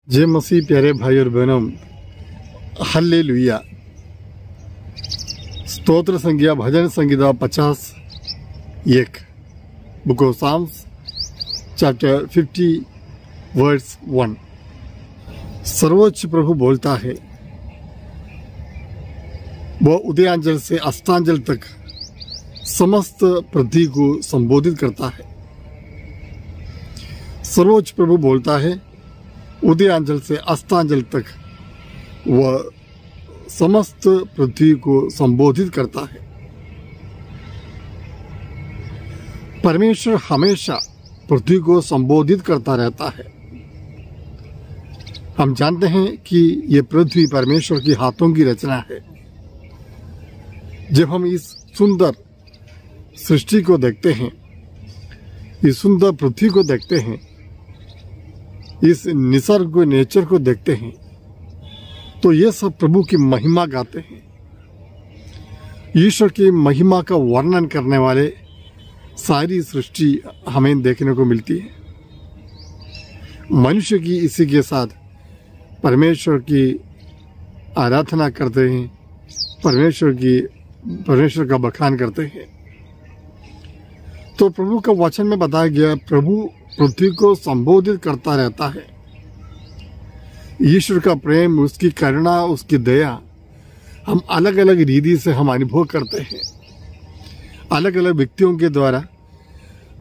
जय मसीह प्यारे भाई और बहनों, हल्लेलुया। स्तोत्र संज्ञा भजन संगीता 51, book of Psalms chapter 50 verse 1। सर्वोच्च प्रभु बोलता है, वह उदयांचल से अस्तांचल तक समस्त पृथ्वी को संबोधित करता है। सर्वोच्च प्रभु बोलता है, उदयांचल से अस्तांचल तक वह समस्त पृथ्वी को संबोधित करता है। परमेश्वर हमेशा पृथ्वी को संबोधित करता रहता है। हम जानते हैं कि यह पृथ्वी परमेश्वर के हाथों की रचना है। जब हम इस सुंदर सृष्टि को देखते हैं, इस सुंदर पृथ्वी को देखते हैं, इस निसर्ग को, नेचर को देखते हैं, तो ये सब प्रभु की महिमा गाते हैं। ईश्वर की महिमा का वर्णन करने वाले सारी सृष्टि हमें देखने को मिलती है। मनुष्य की इसी के साथ परमेश्वर की आराधना करते हैं, परमेश्वर का बखान करते हैं। तो प्रभु का वचन में बताया गया, प्रभु पृथ्वी को संबोधित करता रहता है। ईश्वर का प्रेम, उसकी करुणा, उसकी दया हम अलग अलग रीति से हम अनुभव करते हैं। अलग अलग व्यक्तियों के द्वारा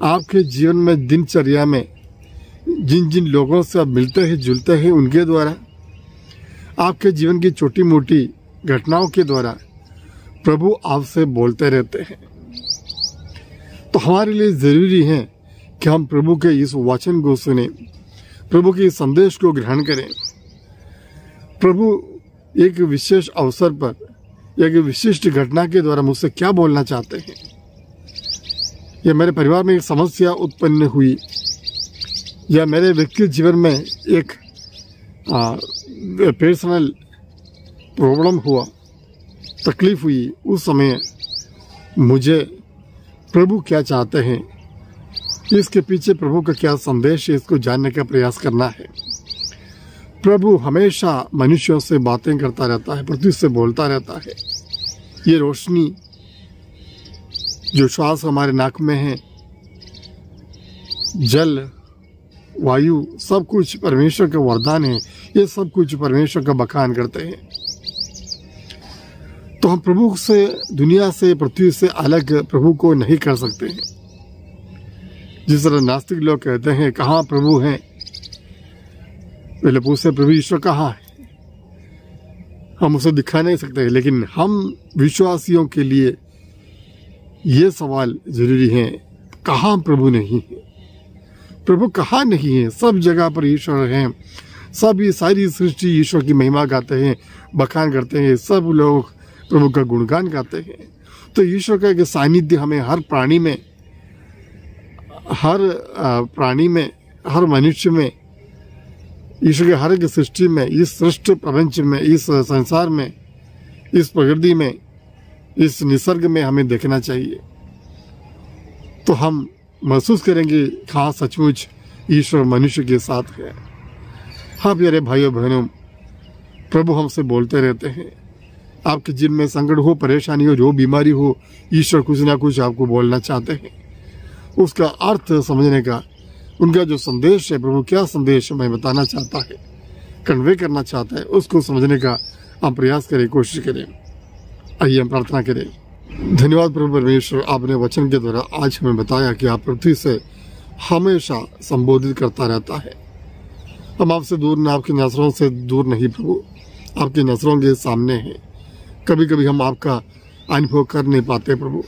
आपके जीवन में, दिनचर्या में जिन जिन लोगों से आप मिलते हैं, जुलते हैं, उनके द्वारा, आपके जीवन की छोटी मोटी घटनाओं के द्वारा प्रभु आपसे बोलते रहते हैं। तो हमारे लिए जरूरी है कि हम प्रभु के इस वचन को सुने, प्रभु के इस संदेश को ग्रहण करें। प्रभु एक विशेष अवसर पर, एक विशिष्ट घटना के द्वारा मुझसे क्या बोलना चाहते हैं। या मेरे परिवार में एक समस्या उत्पन्न हुई, या मेरे व्यक्तिगत जीवन में एक पर्सनल प्रॉब्लम हुआ, तकलीफ हुई, उस समय मुझे प्रभु क्या चाहते हैं, इसके पीछे प्रभु का क्या संदेश है, इसको जानने का प्रयास करना है। प्रभु हमेशा मनुष्यों से बातें करता रहता है, पृथ्वी से बोलता रहता है। ये रोशनी, जो श्वास हमारे नाक में है, जल, वायु, सब कुछ परमेश्वर का वरदान है। ये सब कुछ परमेश्वर का बखान करते हैं। तो हम प्रभु से, दुनिया से, पृथ्वी से अलग प्रभु को नहीं कर सकते हैं। जिस तरह नास्तिक लोग कहते हैं, कहाँ प्रभु हैं, पहले पूछते प्रभु ईश्वर कहाँ है, हम उसे दिखा नहीं सकते। लेकिन हम विश्वासियों के लिए ये सवाल जरूरी है, कहाँ प्रभु नहीं है। प्रभु कहाँ नहीं है? सब जगह पर ईश्वर हैं। सभी सारी सृष्टि ईश्वर की महिमा गाते हैं, बखान करते हैं। सब लोग प्रभु का गुणगान गाते हैं। तो ईश्वर का एक सानिध्य हमें हर प्राणी में, हर मनुष्य में, ईश्वर के हर एक सृष्टि में, इस सृष्टि प्रपंच में, इस संसार में, इस प्रकृति में, इस निसर्ग में हमें देखना चाहिए। तो हम महसूस करेंगे, हाँ सचमुच ईश्वर मनुष्य के साथ है। हाँ प्यारे भाइयों बहनों, प्रभु हमसे बोलते रहते हैं। आपके जीवन में संकट हो, परेशानी हो, जो बीमारी हो, ईश्वर कुछ ना कुछ आपको बोलना चाहते हैं। उसका अर्थ समझने का, उनका जो संदेश है, प्रभु क्या संदेश हमें बताना चाहता है, कन्वे करना चाहता है, उसको समझने का हम प्रयास करें, कोशिश करें। आइए हम प्रार्थना करें। धन्यवाद प्रभु परमेश्वर, आपने वचन के द्वारा आज हमें बताया कि आप पृथ्वी से हमेशा संबोधित करता रहता है। हम आपसे दूर न, आपकी नजरों से दूर नहीं प्रभु, आपकी नजरों के सामने हैं। कभी कभी हम आपका अनुभव कर नहीं पाते प्रभु,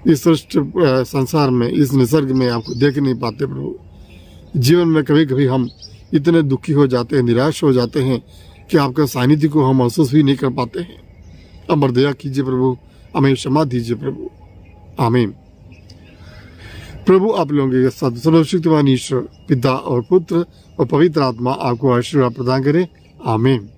इस सृष्टि संसार में, इस निसर्ग में आपको देख नहीं पाते प्रभु। जीवन में कभी कभी हम इतने दुखी हो जाते हैं, निराश हो जाते हैं कि आपका सानिध्य को हम महसूस भी नहीं कर पाते हैं। अमर दया कीजिए प्रभु, हमें क्षमा दीजिए प्रभु। आमीन। प्रभु आप लोगों के साथ सर्वशक्तिमान ईश्वर, पिता और पुत्र और पवित्र आत्मा आपको आशीर्वाद प्रदान करे। आमीन।